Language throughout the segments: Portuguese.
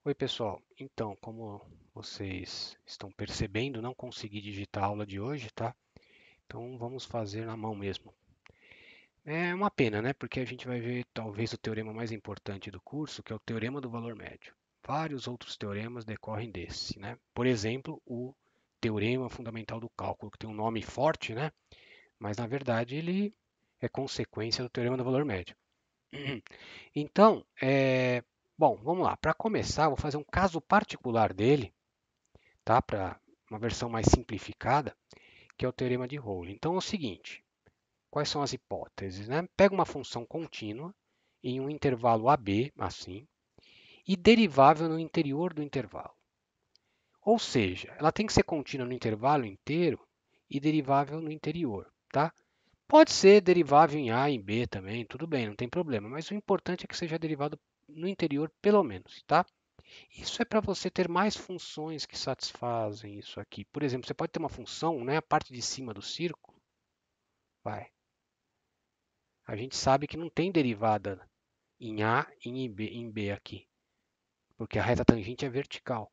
Oi, pessoal. Então, como vocês estão percebendo, não consegui digitar a aula de hoje, tá? Então, vamos fazer na mão mesmo. É uma pena, né? Porque a gente vai ver talvez o teorema mais importante do curso, que é o teorema do valor médio. Vários outros teoremas decorrem desse, né? Por exemplo, o teorema fundamental do cálculo, que tem um nome forte, né? Mas na verdade ele é consequência do teorema do valor médio. Então, bom, vamos lá. Para começar, vou fazer um caso particular dele, tá? Para uma versão mais simplificada, que é o teorema de Rowley. Então é o seguinte: quais são as hipóteses, né? Pega uma função contínua em um intervalo AB, assim, e derivável no interior do intervalo. Ou seja, ela tem que ser contínua no intervalo inteiro e derivável no interior, tá? Pode ser derivável em A, em B também, tudo bem, não tem problema, mas o importante é que seja derivado no interior pelo menos, tá? Isso é para você ter mais funções que satisfazem isso aqui. Por exemplo, você pode ter uma função, né, a parte de cima do círculo, vai. A gente sabe que não tem derivada em A e em B aqui, porque a reta tangente é vertical.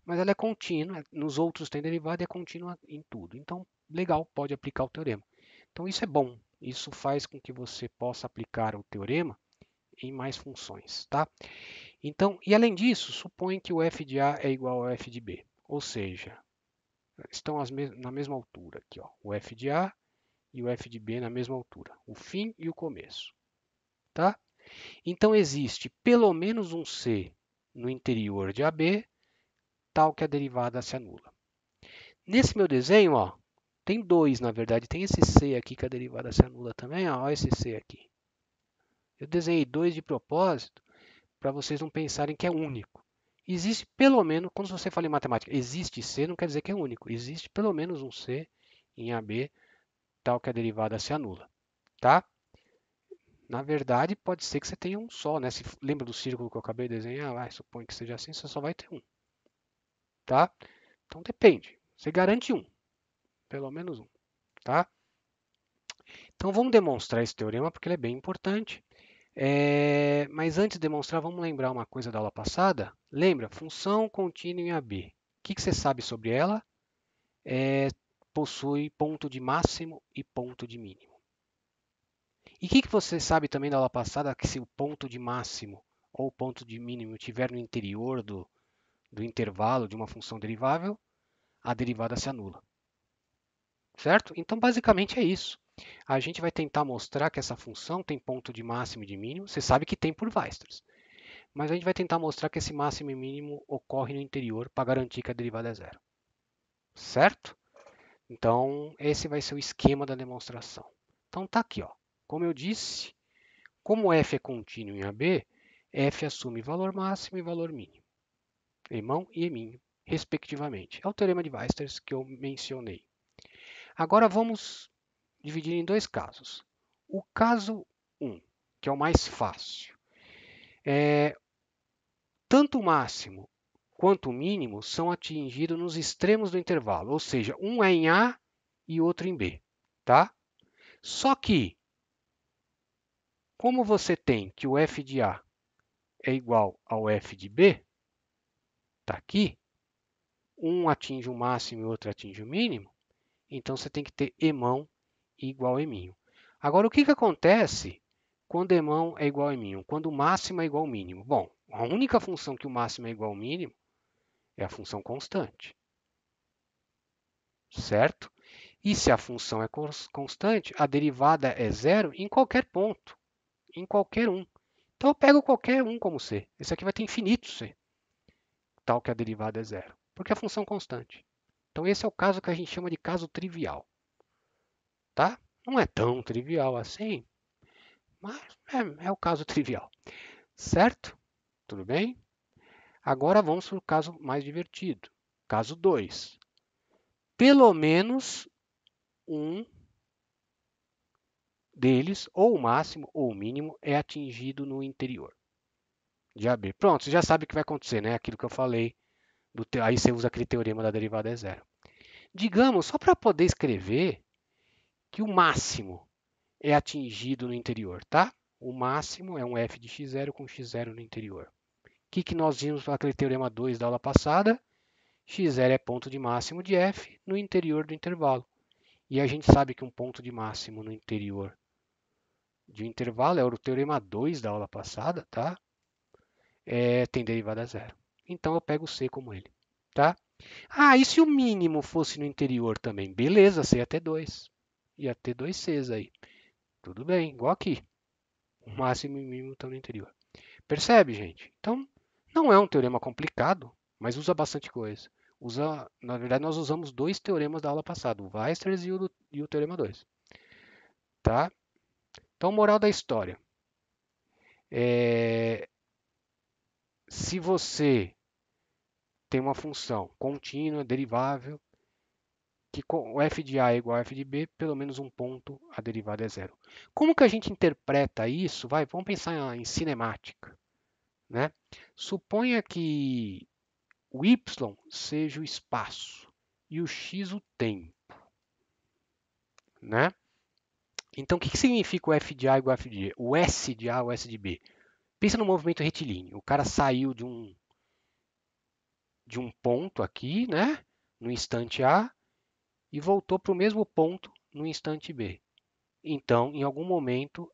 Mas ela é contínua, nos outros tem derivada e é contínua em tudo. Então, legal, pode aplicar o teorema. Então, isso é bom. Isso faz com que você possa aplicar o teorema em mais funções, tá? Então, e além disso, supõe que o f de A é igual ao f de B. Ou seja, estão na mesma altura aqui, ó, o f de A e o f de B na mesma altura, o fim e o começo, tá? Então existe pelo menos um C no interior de AB, tal que a derivada se anula. Nesse meu desenho, ó, tem dois, na verdade, tem esse C aqui que a derivada se anula também, ó, esse C aqui. Eu desenhei dois de propósito para vocês não pensarem que é único. Existe pelo menos, quando você fala em matemática, existe C, não quer dizer que é único. Existe pelo menos um C em AB, tal que a derivada se anula, tá? Na verdade, pode ser que você tenha um só, né? Se lembra do círculo que eu acabei de desenhar? Supõe que seja assim, você só vai ter um, tá? Então depende. Você garante um, pelo menos um, tá? Então vamos demonstrar esse teorema porque ele é bem importante. Mas antes de demonstrar, vamos lembrar uma coisa da aula passada. Lembra? Função contínua em AB. O que você sabe sobre ela? Possui ponto de máximo e ponto de mínimo. E o que você sabe também da aula passada? Que se o ponto de máximo ou ponto de mínimo estiver no interior do intervalo de uma função derivável, a derivada se anula. Certo? Então, basicamente é isso. A gente vai tentar mostrar que essa função tem ponto de máximo e de mínimo. Você sabe que tem por Weierstrass. Mas a gente vai tentar mostrar que esse máximo e mínimo ocorre no interior para garantir que a derivada é zero. Certo? Então, esse vai ser o esquema da demonstração. Então, tá aqui, ó. Como eu disse, como f é contínuo em AB, f assume valor máximo e valor mínimo, emão e eminho, respectivamente. É o teorema de Weierstrass que eu mencionei. Agora vamos dividir em dois casos. O caso 1, que é o mais fácil. Tanto o máximo quanto o mínimo são atingidos nos extremos do intervalo, ou seja, um é em A e outro em B, tá? Só que, como você tem que o f de A é igual ao f de B, está aqui, um atinge o máximo e o outro atinge o mínimo, então você tem que ter emão igual a eminho. Agora, o que acontece quando emão é igual a eminho? Quando o máximo é igual ao mínimo? Bom, a única função que o máximo é igual ao mínimo é a função constante, certo? E se a função é constante, a derivada é zero em qualquer ponto, em qualquer um. Então eu pego qualquer um como C. Esse aqui vai ter infinito C, tal que a derivada é zero, porque a função é constante. Então esse é o caso que a gente chama de caso trivial, tá? Não é tão trivial assim, mas é o caso trivial, certo? Tudo bem? Agora vamos para o caso mais divertido. Caso 2. Pelo menos um deles, ou o máximo ou o mínimo, é atingido no interior de AB. Pronto, você já sabe o que vai acontecer, né? Aquilo que eu falei. Aí você usa aquele teorema da derivada é zero. Digamos, só para poder escrever, que o máximo é atingido no interior, tá? O máximo é um f de x0 com x0 no interior. O que nós vimos para aquele teorema 2 da aula passada? x0 é ponto de máximo de f no interior do intervalo. E a gente sabe que um ponto de máximo no interior de um intervalo é o teorema 2 da aula passada, tá? Tem derivada zero. Então eu pego C como ele, tá? Ah, e se o mínimo fosse no interior também? Beleza, C ia ter 2. Ia ter 2 Cs aí. Tudo bem, igual aqui. O máximo e o mínimo estão no interior. Percebe, gente? Então, não é um teorema complicado, mas usa bastante coisa. Na verdade, nós usamos dois teoremas da aula passada, o Weierstrass e o teorema 2. Tá? Então, moral da história. Se você tem uma função contínua, derivável, que o f de A é igual a f de B, pelo menos um ponto, a derivada é zero. Como que a gente interpreta isso? Vamos pensar em cinemática. Né? Suponha que o y seja o espaço e o x o tempo. Né? Então, o que significa o f de A igual a f de B? O S de A ou S de B? Pensa no movimento retilíneo. O cara saiu de um ponto aqui, né, no instante A, e voltou para o mesmo ponto no instante B. Então, em algum momento,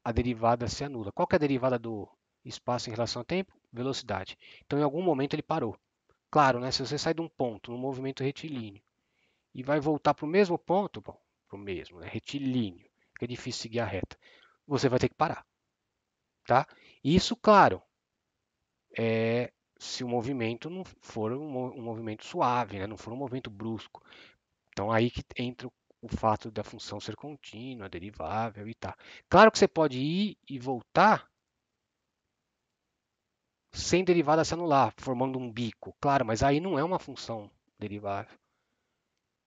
a derivada se anula. Qual que é a derivada do espaço em relação ao tempo? Velocidade. Então, em algum momento, ele parou. Claro, né, se você sai de um ponto no movimento retilíneo e vai voltar para o mesmo ponto, bom, para o mesmo, né, retilíneo, que é difícil seguir a reta, você vai ter que parar. Tá? Isso, claro, se o movimento não for um movimento suave, né, não for um movimento brusco. Então, aí que entra o fato da função ser contínua, derivável e tal. Claro que você pode ir e voltar sem derivada se anular, formando um bico. Claro, mas aí não é uma função derivável.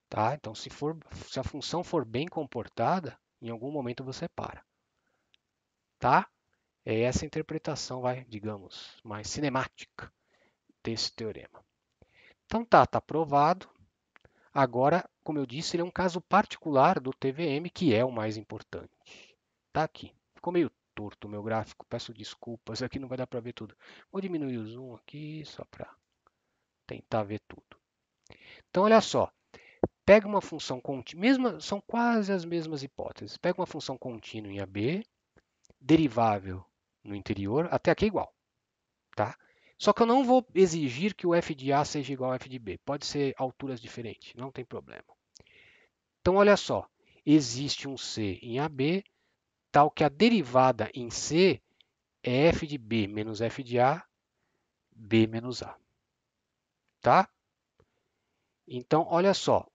Tá? Então, se a função for bem comportada, em algum momento você para. Tá? É essa interpretação, digamos, mais cinemática desse teorema. Então tá provado. Agora, como eu disse, ele é um caso particular do TVM, que é o mais importante. Tá aqui. Ficou meio torto o meu gráfico, peço desculpas, aqui não vai dar para ver tudo. Vou diminuir o zoom aqui só para tentar ver tudo. Então, olha só. Pega uma função contínua, são quase as mesmas hipóteses. Pega uma função contínua em AB, derivável no interior, até aqui é igual. Tá? Só que eu não vou exigir que o f de A seja igual ao f de B. Pode ser alturas diferentes, não tem problema. Então, olha só, existe um C em AB, tal que a derivada em C é f de B menos f de A, B menos A. Tá? Então, olha só,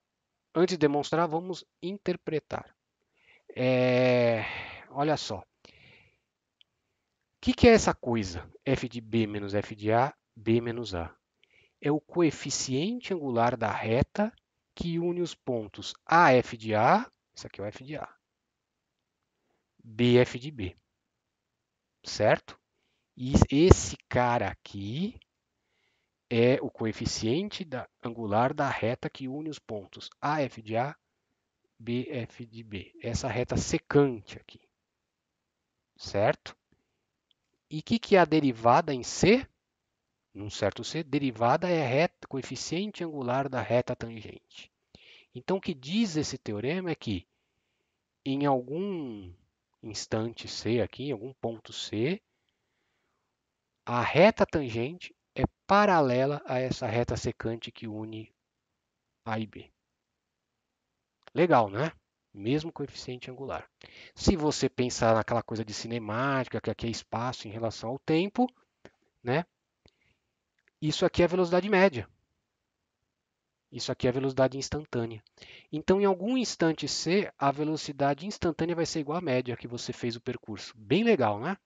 antes de demonstrar, vamos interpretar. Olha só, o que é essa coisa? F de B menos f de A, B menos A. É o coeficiente angular da reta que une os pontos AF de A, isso aqui é o F de A, BF de B, certo? E esse cara aqui é o coeficiente angular da reta que une os pontos AF de A, BF de B. Essa reta secante aqui, certo? E o que é a derivada em C? Num certo C, derivada é a reta, coeficiente angular da reta tangente. Então, o que diz esse teorema é que em algum instante C aqui, em algum ponto C, a reta tangente é paralela a essa reta secante que une A e B. Legal, né? Mesmo coeficiente angular. Se você pensar naquela coisa de cinemática, que aqui é espaço em relação ao tempo, né? Isso aqui é a velocidade média. Isso aqui é a velocidade instantânea. Então, em algum instante C, a velocidade instantânea vai ser igual à média que você fez o percurso. Bem legal, né?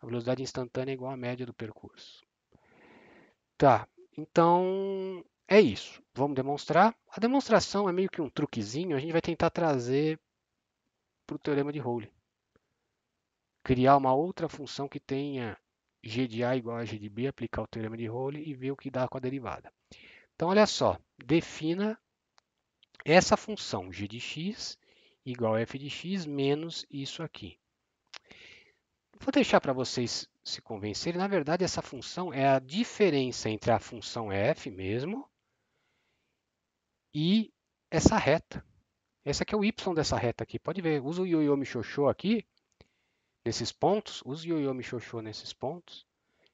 A velocidade instantânea é igual à média do percurso. Tá, então é isso. Vamos demonstrar. A demonstração é meio que um truquezinho. A gente vai tentar trazer para o teorema de Rowley. Criar uma outra função que tenha g de A igual a g de B, aplicar o teorema de Rowley e ver o que dá com a derivada. Então, olha só. Defina essa função g de x igual a f de x menos isso aqui. Vou deixar para vocês se convencerem. Na verdade, essa função é a diferença entre a função f mesmo e essa reta. Esse aqui é o y dessa reta aqui. Pode ver, usa o ioiô michôchô aqui, nesses pontos. Usa o ioiô michôchô nesses pontos,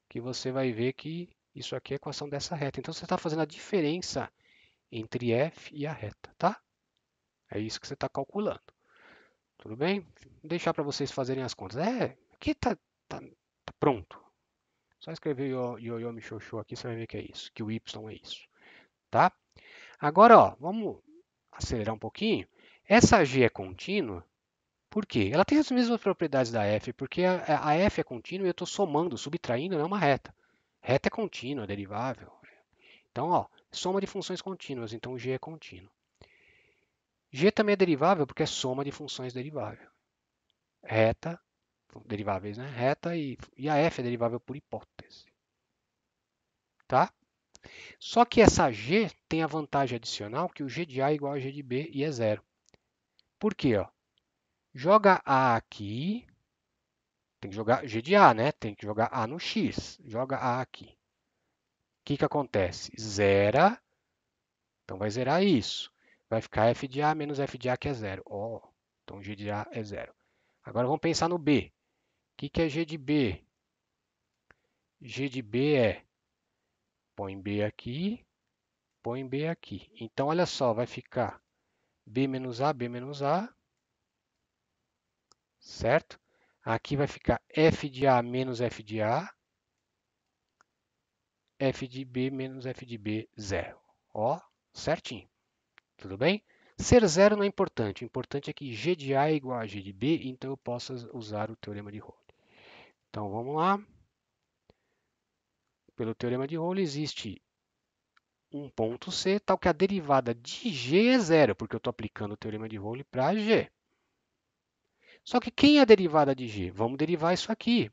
que você vai ver que isso aqui é a equação dessa reta. Então, você está fazendo a diferença entre f e a reta, tá? É isso que você está calculando. Tudo bem? Vou deixar para vocês fazerem as contas. Aqui tá pronto. Só escrever ioiô michôchô aqui, você vai ver que é isso, que o y é isso, tá? Agora, ó, vamos acelerar um pouquinho. Essa g é contínua, por quê? Ela tem as mesmas propriedades da f, porque a f é contínua e eu estou somando, subtraindo, não é uma reta. Reta é contínua, é derivável. Então, ó, soma de funções contínuas, então g é contínuo. G também é derivável porque é soma de funções derivável. Reta, deriváveis, né? Reta e a f é derivável por hipótese. Tá? Só que essa g tem a vantagem adicional que o g de A é igual a g de B e é zero. Por quê? Ó? Joga A aqui, tem que jogar g de A, né? Tem que jogar A no x. Joga A aqui. O que acontece? Zera, então vai zerar isso. Vai ficar f de A menos f de A, que é zero. Ó, então g de A é zero. Agora vamos pensar no B. O que é g de B? G de B é, põe B aqui, põe B aqui. Então, olha só, vai ficar B menos A, certo? Aqui vai ficar f de A menos f de A, f de B menos f de B, zero. Ó, certinho. Tudo bem? Ser zero não é importante. O importante é que g de A é igual a g de B, então eu posso usar o teorema de Rowle. Então, vamos lá. Pelo teorema de Rowle, existe um ponto C, tal que a derivada de g é zero, porque eu estou aplicando o teorema de Rowle para g. Só que quem é a derivada de g? Vamos derivar isso aqui.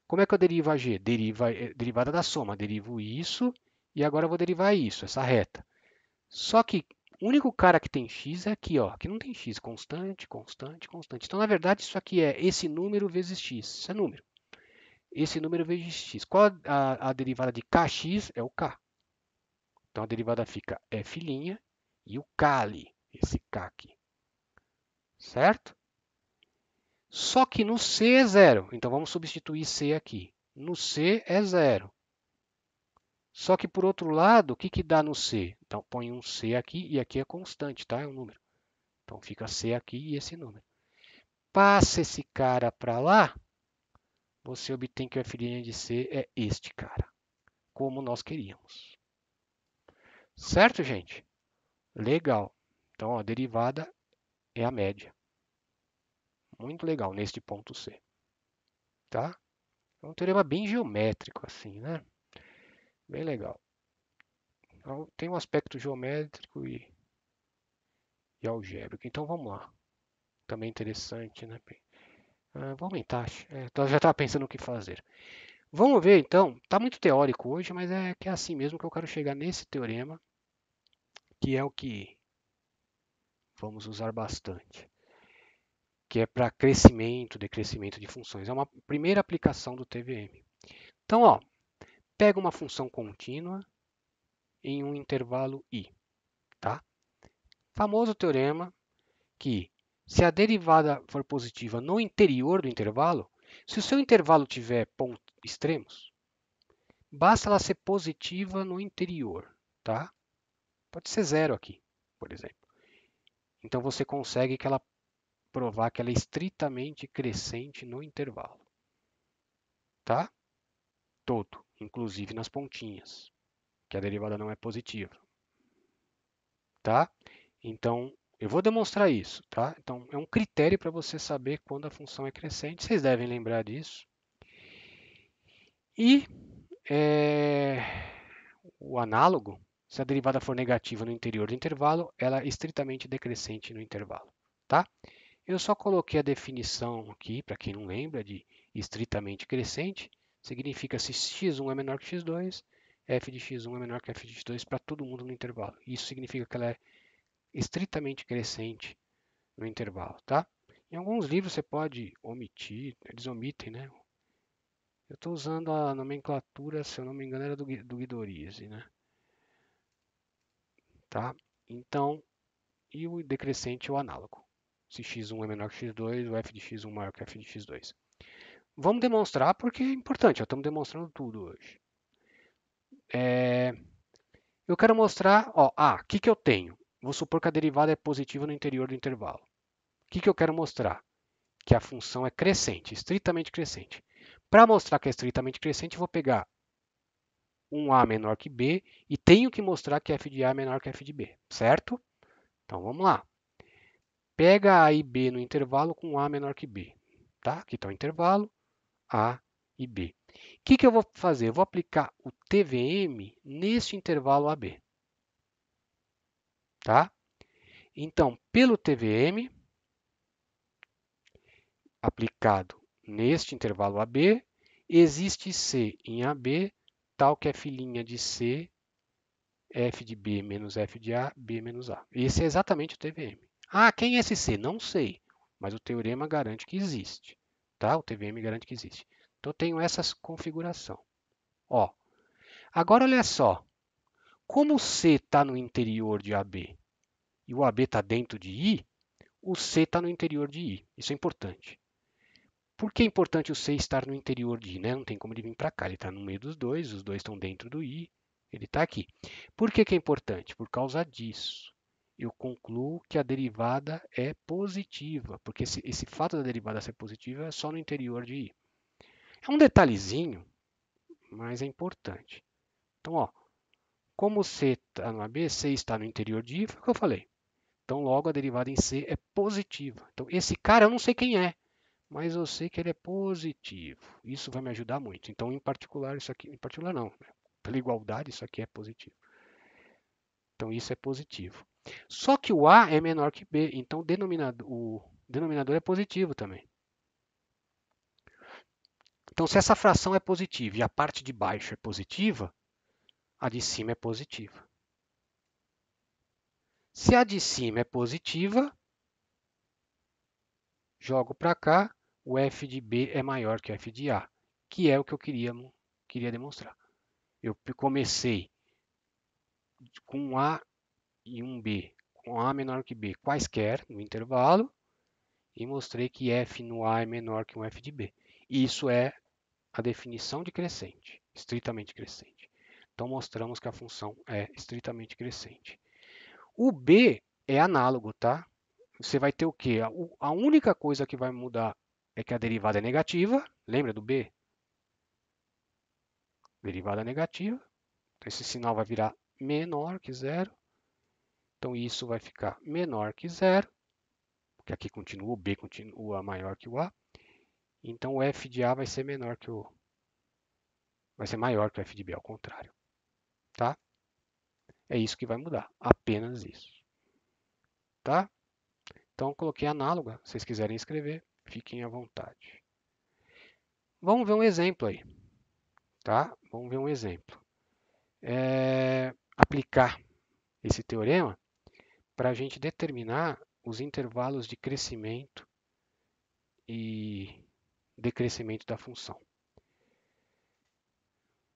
Como é que eu derivo a g? Derivada da soma. Derivo isso e agora eu vou derivar isso, essa reta. Só que o único cara que tem x é aqui, ó. Aqui não tem x, constante, constante, constante. Então, na verdade, isso aqui é esse número vezes x. Isso é número. Esse número vezes x. Qual a derivada de kx? É o k. Então, a derivada fica f' e o k ali, esse k aqui. Certo? Só que no C é zero. Então, vamos substituir C aqui. No C é zero. Só que, por outro lado, o que dá no C? Então, põe um C aqui e aqui é constante, tá? É um número. Então, fica C aqui e esse número. Passa esse cara para lá, você obtém que o f' de C é este cara, como nós queríamos. Certo, gente? Legal. Então, ó, a derivada é a média. Muito legal neste ponto C. Tá? É um teorema bem geométrico, assim, né? Bem legal. Então, tem um aspecto geométrico e algébrico. Então, vamos lá. Também interessante, né? Vou aumentar. Então, já estava pensando o que fazer. Vamos ver, então. Está muito teórico hoje, mas é que é assim mesmo que eu quero chegar nesse teorema, que é o que vamos usar bastante, que é para crescimento, decrescimento de funções. É uma primeira aplicação do TVM. Então, ó, pega uma função contínua em um intervalo i, tá? Famoso teorema que se a derivada for positiva no interior do intervalo, se o seu intervalo tiver pontos extremos, basta ela ser positiva no interior, tá? Pode ser zero aqui, por exemplo. Então você consegue que ela provar que ela é estritamente crescente no intervalo, tá? Todo, inclusive nas pontinhas, que a derivada não é positiva, tá? Então eu vou demonstrar isso, tá? Então é um critério para você saber quando a função é crescente. Vocês devem lembrar disso. E o análogo, se a derivada for negativa no interior do intervalo, ela é estritamente decrescente no intervalo, tá? Eu só coloquei a definição aqui, para quem não lembra, de estritamente crescente. Significa se x1 é menor que x2, f de x1 é menor que f de x2 para todo mundo no intervalo. Isso significa que ela é estritamente crescente no intervalo, tá? Em alguns livros você pode omitir, eles omitem, né? Eu estou usando a nomenclatura, se eu não me engano, era do Guidorizzi, né? Tá? Então, e o decrescente é o análogo. Se x1 é menor que x2, o f de x1 maior que f de x2. Vamos demonstrar porque é importante, já estamos demonstrando tudo hoje. Eu quero mostrar, ó, o que eu tenho? Vou supor que a derivada é positiva no interior do intervalo. O que eu quero mostrar? Que a função é crescente, estritamente crescente. Para mostrar que é estritamente crescente, eu vou pegar um A menor que B e tenho que mostrar que f de A é menor que f de B, certo? Então vamos lá. Pega A e B no intervalo com A menor que B. Tá? Aqui está o intervalo, A e B. O que eu vou fazer? Eu vou aplicar o TVM neste intervalo AB. Tá? Então, pelo TVM aplicado neste intervalo AB, existe C em AB, tal que f' de C, f de B menos f de A, B menos A. Esse é exatamente o TVM. Quem é esse C? Não sei, mas o teorema garante que existe. Tá? O TVM garante que existe. Então, eu tenho essa configuração. Ó, agora, olha só. Como o C está no interior de AB e o AB está dentro de I, o C está no interior de I. Isso é importante. Por que é importante o C estar no interior de I? Né? Não tem como ele vir para cá, ele está no meio dos dois, os dois estão dentro do I, ele está aqui. Por que é importante? Por causa disso. Eu concluo que a derivada é positiva, porque esse fato da derivada ser positiva é só no interior de I. É um detalhezinho, mas é importante. Então, ó, como C está no AB, C está no interior de I, foi o que eu falei. Então, logo a derivada em C é positiva. Então, esse cara eu não sei quem é, mas eu sei que ele é positivo. Isso vai me ajudar muito. Então, em particular, isso aqui, em particular não, né? Pela igualdade, isso aqui é positivo. Então, isso é positivo. Só que o A é menor que B, então o denominador é positivo também. Então, se essa fração é positiva e a parte de baixo é positiva, a de cima é positiva. Se a de cima é positiva, jogo para cá, o f de B é maior que o f de A, que é o que eu queria demonstrar. Eu comecei com um A e um B, com A menor que B, quaisquer no intervalo, e mostrei que f no A é menor que um f de B. Isso é a definição de crescente, estritamente crescente. Então, mostramos que a função é estritamente crescente. O B é análogo, tá? Você vai ter o quê? A única coisa que vai mudar é que a derivada é negativa. Lembra do B? Derivada negativa. Então, esse sinal vai virar menor que zero. Então, isso vai ficar menor que zero, porque aqui continua o B continua maior que o A. Então, o f de A vai ser vai ser maior que o f de B, ao contrário. Tá? É isso que vai mudar, apenas isso. Tá? Então, coloquei análoga. Se vocês quiserem escrever, fiquem à vontade. Vamos ver um exemplo aí. Tá? Vamos ver um exemplo. Aplicar esse teorema para a gente determinar os intervalos de crescimento e decrescimento da função.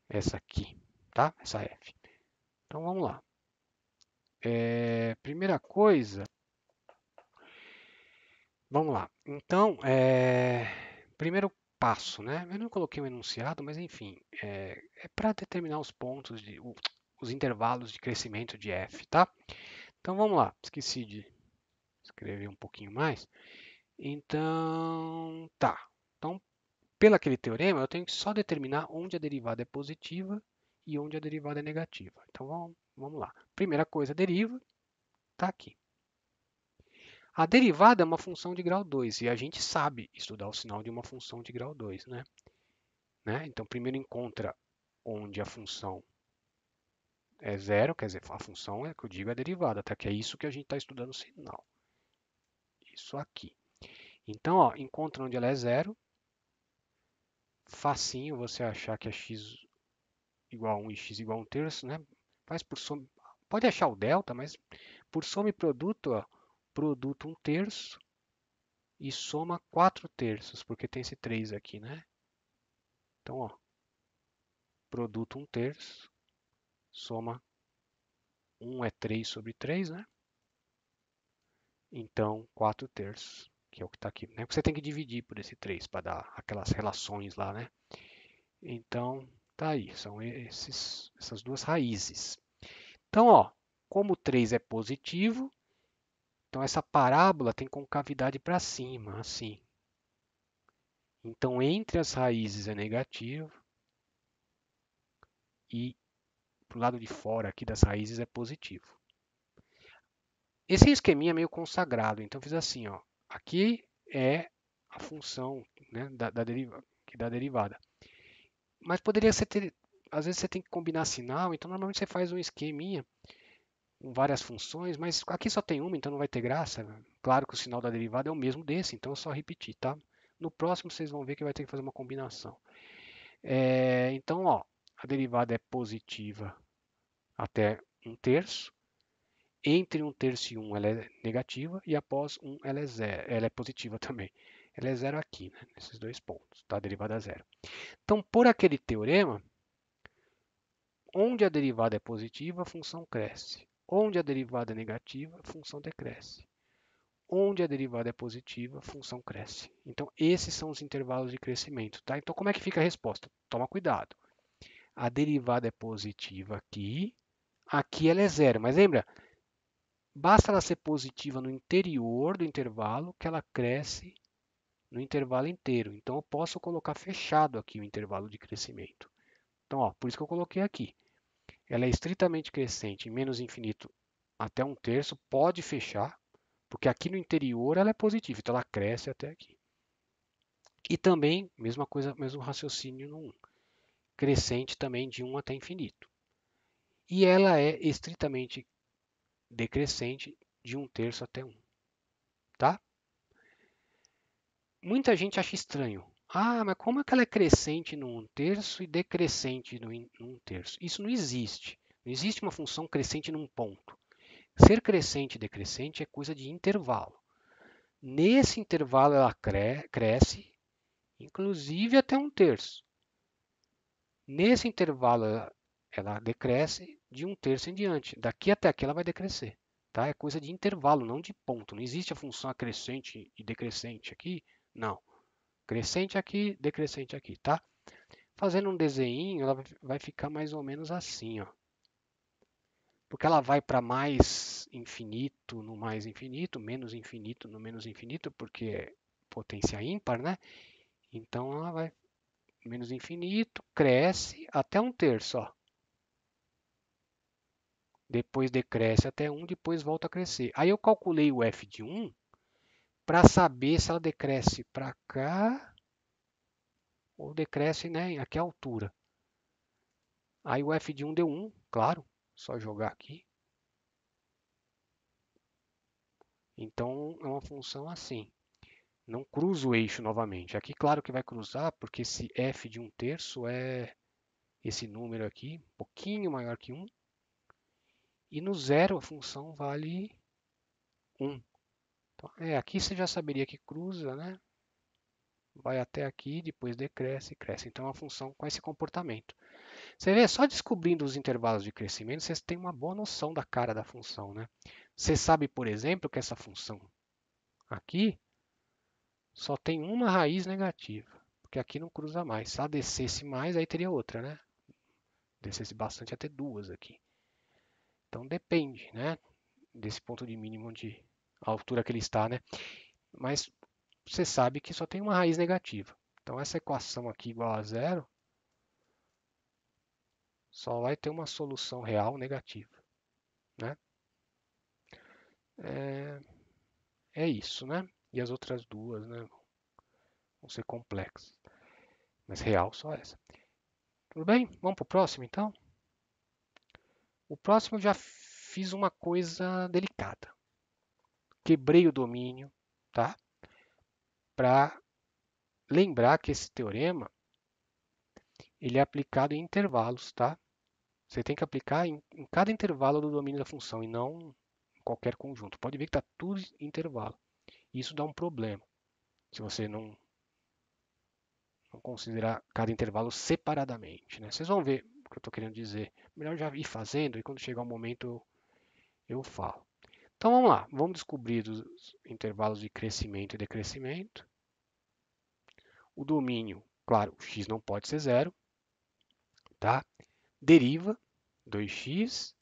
Essa aqui, tá? Essa f. Então vamos lá. Primeira coisa, vamos lá. Então, primeiro passo, né? Eu não coloquei um enunciado, mas enfim, é para determinar os pontos os intervalos de crescimento de f, tá? Então vamos lá. Esqueci de escrever um pouquinho mais. Então, tá. Então, pelo aquele teorema, eu tenho que só determinar onde a derivada é positiva e onde a derivada é negativa. Então, vamos lá. Primeira coisa, a deriva está aqui. A derivada é uma função de grau 2 e a gente sabe estudar o sinal de uma função de grau 2, né? Então, primeiro encontra onde a função é zero, quer dizer, a função é que eu digo é a derivada, tá? Que é isso que a gente está estudando o sinal. Isso aqui. Então, ó, encontra onde ela é zero. Facinho você achar que é x igual a 1 e x igual a 1 terço, né? Faz por soma, pode achar o delta, mas por soma e produto, ó, produto 1 terço e soma 4/3, porque tem esse 3 aqui, né? Então, ó, produto 1/3, soma 1 é 3/3, né? Então, 4/3, que é o que está aqui, né? Porque você tem que dividir por esse 3 para dar aquelas relações lá, né? Então, tá aí, são essas duas raízes. Então, ó, como 3 é positivo, então essa parábola tem concavidade para cima, assim. Então, entre as raízes é negativo e para o lado de fora aqui das raízes é positivo. Esse esqueminha é meio consagrado, então eu fiz assim, ó. Aqui é a função, né, que dá a derivada. Mas poderia ser ter, às vezes você tem que combinar sinal, então normalmente você faz um esqueminha com várias funções, mas aqui só tem uma, então não vai ter graça. Claro que o sinal da derivada é o mesmo desse, então é só repetir, tá? No próximo vocês vão ver que vai ter que fazer uma combinação. Então, ó, a derivada é positiva até 1/3. Entre 1/3 e 1 ela é negativa e após 1 ela é zero, ela é positiva também. Ela é zero aqui, né, nesses dois pontos, tá? A derivada é zero. Então, por aquele teorema, onde a derivada é positiva, a função cresce. Onde a derivada é negativa, a função decresce. Onde a derivada é positiva, a função cresce. Então, esses são os intervalos de crescimento, tá? Então, como é que fica a resposta? Toma cuidado. A derivada é positiva aqui, aqui ela é zero. Mas lembra, basta ela ser positiva no interior do intervalo que ela cresce no intervalo inteiro. Então, eu posso colocar fechado aqui o intervalo de crescimento. Então, ó, por isso que eu coloquei aqui. Ela é estritamente crescente em menos infinito até 1/3, pode fechar, porque aqui no interior ela é positiva, então ela cresce até aqui. E também, mesma coisa, mesmo raciocínio no 1, crescente também de 1 até infinito. E ela é estritamente decrescente de 1/3 até 1, tá? Muita gente acha estranho. Ah, mas como é que ela é crescente no 1/3 e decrescente no 1/3? Isso não existe. Não existe uma função crescente num ponto. Ser crescente e decrescente é coisa de intervalo. Nesse intervalo ela cresce, inclusive até 1/3. Nesse intervalo ela decresce de 1/3 em diante. Daqui até aqui ela vai decrescer. Tá? É coisa de intervalo, não de ponto. Não existe a função acrescente e decrescente aqui. Não. Crescente aqui, decrescente aqui, tá? Fazendo um desenho, ela vai ficar mais ou menos assim, ó. Porque ela vai para mais infinito no mais infinito, menos infinito no menos infinito, porque é potência ímpar, né? Então ela vai menos infinito, cresce até 1/3, ó. Depois decresce até 1, depois volta a crescer. Aí eu calculei o f de 1 para saber se ela decresce para cá ou decresce, né, aqui a altura. Aí o f de 1 deu 1, claro, só jogar aqui. Então é uma função assim. Não cruza o eixo novamente. Aqui, claro que vai cruzar, porque esse f de 1/3 é esse número aqui, um pouquinho maior que 1. E no zero a função vale 1. Então, aqui você já saberia que cruza, né? Vai até aqui, depois decresce, cresce. Então é uma função com esse comportamento. Você vê, só descobrindo os intervalos de crescimento, você tem uma boa noção da cara da função, né? Você sabe, por exemplo, que essa função aqui só tem uma raiz negativa, porque aqui não cruza mais. Se ela descesse mais, aí teria outra, né? Descesse bastante, ia ter duas aqui. Então depende, né? Desse ponto de mínimo de altura que ele está, né? Mas você sabe que só tem uma raiz negativa. Então essa equação aqui igual a zero só vai ter uma solução real negativa, né? É isso, né? E as outras duas, né? Vão ser complexas. Mas real só essa. Tudo bem? Vamos para o próximo, então? O próximo eu já fiz uma coisa delicada. Quebrei o domínio, tá? Para lembrar que esse teorema ele é aplicado em intervalos, tá? Você tem que aplicar em cada intervalo do domínio da função e não em qualquer conjunto. Pode ver que está tudo em intervalo. Isso dá um problema. se você não considerar cada intervalo separadamente, né? Vocês vão ver o que eu estou querendo dizer. Melhor já ir fazendo e quando chegar o momento eu falo. Então vamos lá, vamos descobrir os intervalos de crescimento e decrescimento. O domínio, claro, o x não pode ser zero, tá? Deriva 2x.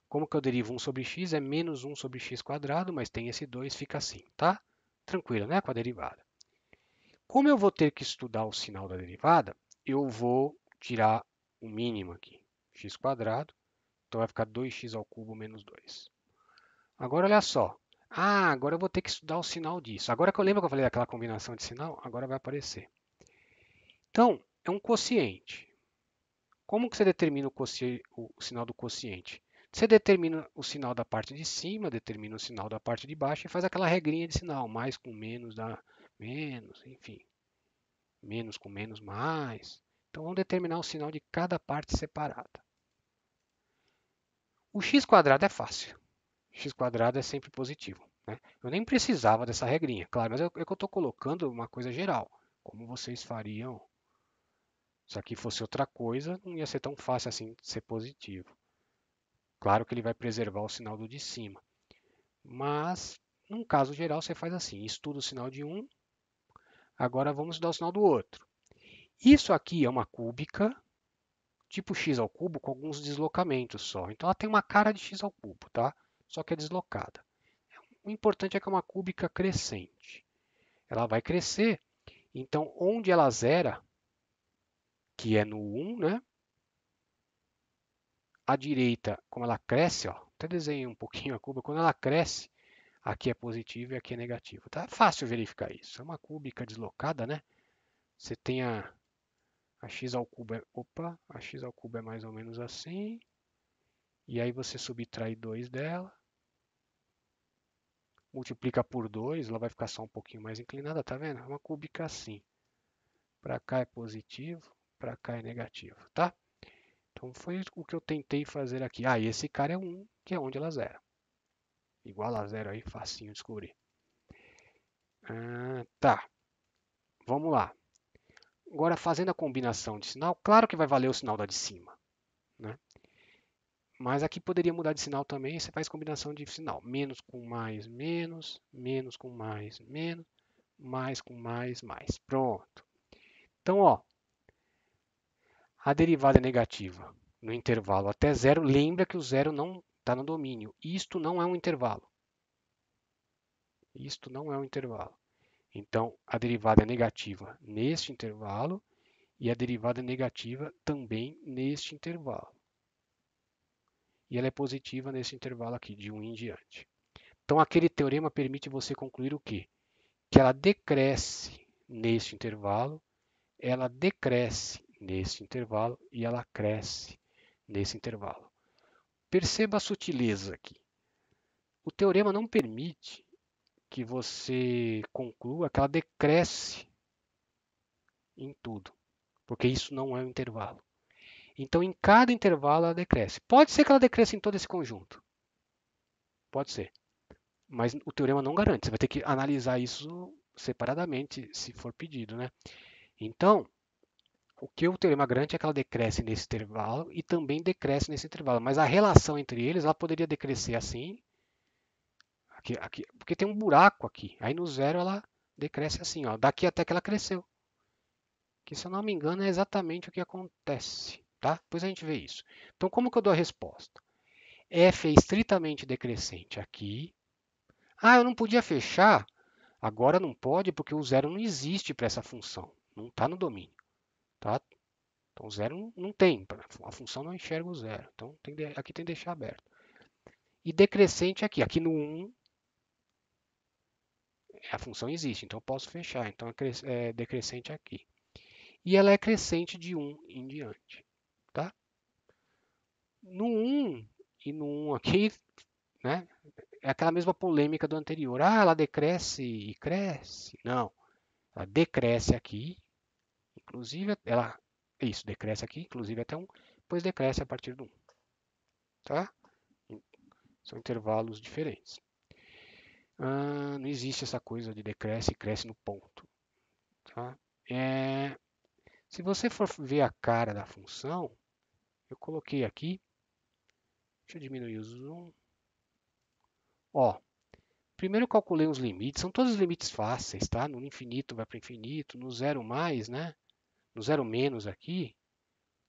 Como que eu derivo 1 sobre x? É menos 1 sobre x quadrado, mas tem esse 2, fica assim, tá? Tranquilo, né? Com a derivada. Como eu vou ter que estudar o sinal da derivada, eu vou tirar o mínimo aqui, x quadrado. Então vai ficar 2x ao cubo menos 2. Agora olha só. Ah, agora eu vou ter que estudar o sinal disso. Agora que eu lembro que eu falei daquela combinação de sinal, agora vai aparecer. Então, é um quociente. Como que você determina o sinal do quociente? Você determina o sinal da parte de cima, determina o sinal da parte de baixo e faz aquela regrinha de sinal. Mais com menos dá menos, enfim. Menos com menos, mais. Então vamos determinar o sinal de cada parte separada. O x quadrado é fácil. X quadrado é sempre positivo, né? Eu nem precisava dessa regrinha, claro, mas é que eu estou colocando uma coisa geral. Como vocês fariam se aqui fosse outra coisa, não ia ser tão fácil assim ser positivo. Claro que ele vai preservar o sinal do de cima. Mas, num caso geral, você faz assim: estuda o sinal de um, agora vamos estudar o sinal do outro. Isso aqui é uma cúbica, tipo x ao cubo, com alguns deslocamentos só. Então ela tem uma cara de x ao cubo, tá? Só que é deslocada. O importante é que é uma cúbica crescente. Ela vai crescer, então onde ela zera, que é no 1, né? A direita, como ela cresce, ó, até desenhei um pouquinho a curva, quando ela cresce, aqui é positivo e aqui é negativo. Tá fácil verificar isso. É uma cúbica deslocada, né? Você tem a x ao cubo, opa, a x ao cubo é mais ou menos assim. E aí você subtrai 2 dela, multiplica por 2, ela vai ficar só um pouquinho mais inclinada, tá vendo? É uma cúbica assim. Para cá é positivo, para cá é negativo, tá? Então foi o que eu tentei fazer aqui. Ah, e esse cara é 1, que é onde ela zera. Igual a zero aí, facinho de descobrir. Ah, tá, vamos lá. Agora, fazendo a combinação de sinal, claro que vai valer o sinal da de cima, né? Mas aqui poderia mudar de sinal também, você faz combinação de sinal. Menos com mais, menos, menos com menos, mais com mais. Pronto. Então, ó, a derivada é negativa no intervalo até zero. Lembra que o zero não está no domínio. Isto não é um intervalo. Isto não é um intervalo. Então, a derivada é negativa neste intervalo e a derivada é negativa também neste intervalo. E ela é positiva nesse intervalo aqui, de 1 em diante. Então, aquele teorema permite você concluir o quê? Que ela decresce neste intervalo, ela decresce nesse intervalo e ela cresce nesse intervalo. Perceba a sutileza aqui. O teorema não permite que você conclua que ela decresce em tudo, porque isso não é um intervalo. Então, em cada intervalo ela decresce. Pode ser que ela decresça em todo esse conjunto. Pode ser. Mas o teorema não garante. Você vai ter que analisar isso separadamente, se for pedido, né? Então, o que o teorema garante é que ela decresce nesse intervalo e também decresce nesse intervalo. Mas a relação entre eles, ela poderia decrescer assim, aqui, porque tem um buraco aqui. Aí no zero ela decresce assim, ó, daqui até que ela cresceu. Que se eu não me engano é exatamente o que acontece, tá? Depois a gente vê isso. Então, como que eu dou a resposta? F é estritamente decrescente aqui. Ah, eu não podia fechar? Agora não pode porque o zero não existe para essa função. Não está no domínio. Tá? Então o zero não tem. A função não enxerga o zero. Então aqui tem que deixar aberto. E decrescente aqui. Aqui no 1 a função existe. Então eu posso fechar. Então é decrescente aqui. E ela é crescente de 1 em diante. Tá? No 1 e no 1 aqui, né? É aquela mesma polêmica do anterior. Ah, ela decresce e cresce. Não. Ela decresce aqui. Inclusive, ela. Isso, decresce aqui, inclusive até 1. Depois decresce a partir do 1. Tá? São intervalos diferentes. Não existe essa coisa de decresce e cresce no ponto, tá? É, se você for ver a cara da função, eu coloquei aqui, deixa eu diminuir o zoom. Ó, primeiro eu calculei os limites, são todos os limites fáceis, tá? No infinito vai para infinito, no zero mais, né? No zero menos aqui,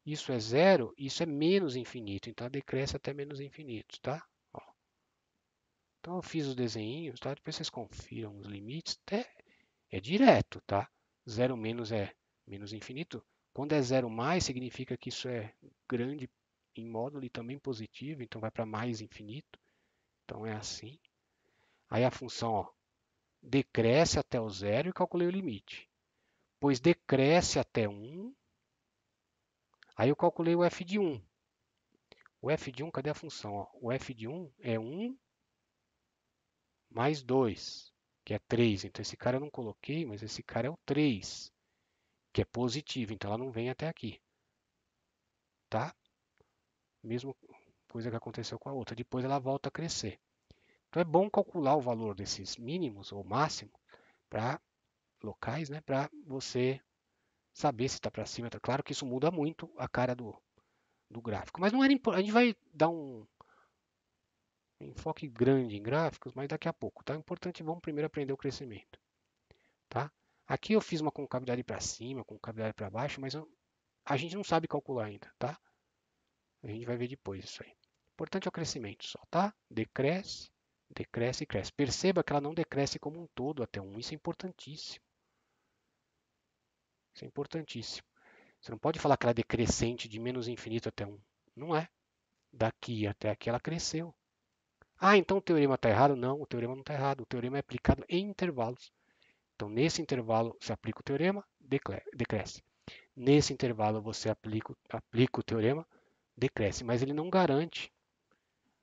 isso é zero, isso é menos infinito, então decresce até menos infinito, tá? Ó, então eu fiz os desenhinhos, tá? Depois vocês confiram os limites, até é direto, tá? Zero menos é menos infinito. Quando é zero mais, significa que isso é grande em módulo e também positivo, então vai para mais infinito. Então é assim. Aí a função, ó, decresce até o zero e calculei o limite. Pois decresce até 1, aí eu calculei o f de 1. O f de 1, cadê a função? Ó? O f de 1 é 1 mais 2, que é 3. Então esse cara eu não coloquei, mas esse cara é o 3, que é positivo. Então ela não vem até aqui, tá? Mesma coisa que aconteceu com a outra. Depois ela volta a crescer. Então é bom calcular o valor desses mínimos ou máximo para locais, né? Para você saber se está para cima. Claro que isso muda muito a cara do gráfico. Mas não era importante. A gente vai dar um enfoque grande em gráficos, mas daqui a pouco, tá? O importante, vamos primeiro aprender o crescimento, tá? Aqui eu fiz uma concavidade para cima, concavidade para baixo, mas a gente não sabe calcular ainda, tá? A gente vai ver depois isso aí. O importante é o crescimento só, tá? Decresce, decresce e cresce. Perceba que ela não decresce como um todo até 1. Isso é importantíssimo. Isso é importantíssimo. Você não pode falar que ela é decrescente de menos infinito até 1. Não é. Daqui até aqui ela cresceu. Ah, então o teorema está errado? Não, o teorema não está errado. O teorema é aplicado em intervalos. Então, nesse intervalo, você aplica o teorema, decresce. Nesse intervalo, você aplica o teorema, decresce. Mas ele não garante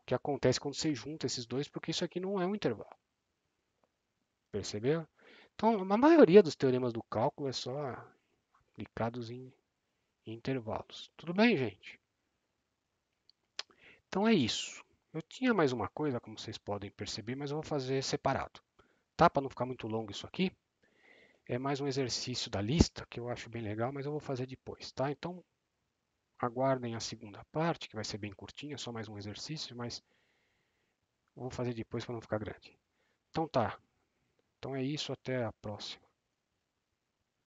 o que acontece quando você junta esses dois, porque isso aqui não é um intervalo. Percebeu? Então, a maioria dos teoremas do cálculo é só aplicados em intervalos. Tudo bem, gente? Então é isso. Eu tinha mais uma coisa, como vocês podem perceber, mas eu vou fazer separado. Tá? Para não ficar muito longo isso aqui. É mais um exercício da lista, que eu acho bem legal, mas eu vou fazer depois, tá? Então, aguardem a segunda parte, que vai ser bem curtinha, só mais um exercício, mas eu vou fazer depois para não ficar grande. Então tá. Então é isso, até a próxima.